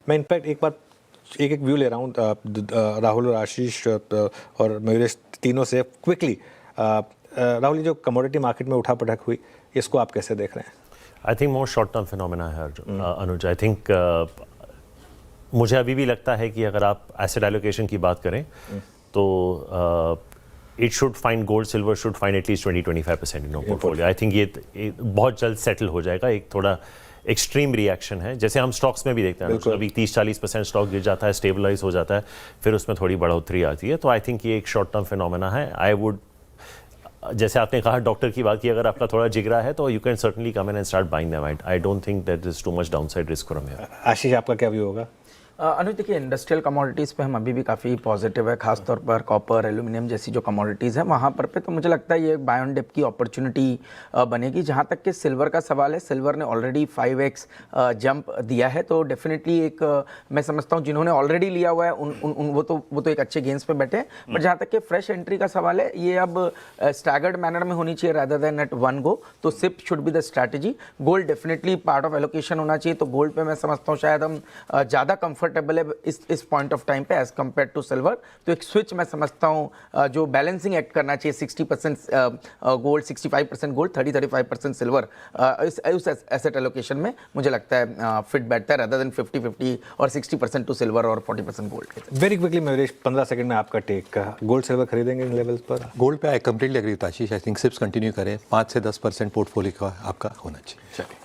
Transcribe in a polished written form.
मैं इनफैक्ट एक व्यू ले रहा हूँ राहुल और आशीष और मयूरेश तीनों से क्विकली। राहुल, ये जो कमोडिटी मार्केट में उठापटक हुई, इसको आप कैसे देख रहे हैं? I think more short term phenomena है अनुज। आई थिंक मुझे अभी भी लगता है कि अगर आप एसेट एलोकेशन की बात करें तो it should find gold silver should find at least 20-25% in portfolio. I think ये बहुत जल्द सेटल हो जाएगा। एक थोड़ा एक्सट्रीम रिएक्शन है, जैसे हम स्टॉक्स में भी देखते हैं, अभी 30-40% स्टॉक गिर जाता है, स्टेबलाइज हो जाता है, फिर उसमें थोड़ी बढ़ोतरी आती है। तो आई थिंक ये एक शॉर्ट टर्म फिनोमेना है। आई वुड, जैसे आपने कहा डॉक्टर की बात की, अगर आपका थोड़ा जिगरा है तो you can certainly come in and start buying them. I don't think that is too much downside risk from here. Ashish, आपका क्या व्यू होगा? अनुज, देखिए इंडस्ट्रियल कमोडिटीज़ पे हम अभी भी काफ़ी पॉजिटिव है, खासतौर पर कॉपर, एल्यूमिनियम जैसी जो कमोडिटीज़ हैं वहाँ पर पे तो मुझे लगता है ये एक बाय ऑन डिप की अपॉर्चुनिटी बनेगी। जहाँ तक कि सिल्वर का सवाल है, सिल्वर ने ऑलरेडी 5x जंप दिया है, तो डेफिनेटली एक मैं समझता हूँ जिन्होंने ऑलरेडी लिया हुआ है वो तो एक अच्छे गेंस पे बैठे हैं। बट जहाँ तक कि फ्रेश एंट्री का सवाल है, ये अब स्टैगर्ड मैनर में होनी चाहिए rather than at one go. तो SIP should be the strategy. Gold definitely part of allocation होना चाहिए, तो गोल्ड पे मैं समझता हूँ शायद हम ज़्यादा कंफर्टेबल है इस पॉइंट ऑफ टाइम पे एज कंपेयर टू सिल्वर। तो एक स्विच मैं समझता हूँ जो बैलेंसिंग एक्ट करना चाहिए, 60% गोल्ड, 65% गोल्ड, 30-35% सिल्वर, उस एसेट एलोकेशन में मुझे लगता है फिट बैठता है रादर देन 50-50 और 60% टू सिल्वर और 40% gold. Very quickly Mayuresh, 15 second में आपका टेक। गोल्ड सिल्वर खरीदेंगे इन लेवल्स पर? गोल्ड पे I completely agree with Ashish. I think SIPs continue करें, 5 से 10% पोर्टफोलियो का आपका होना चाहिए।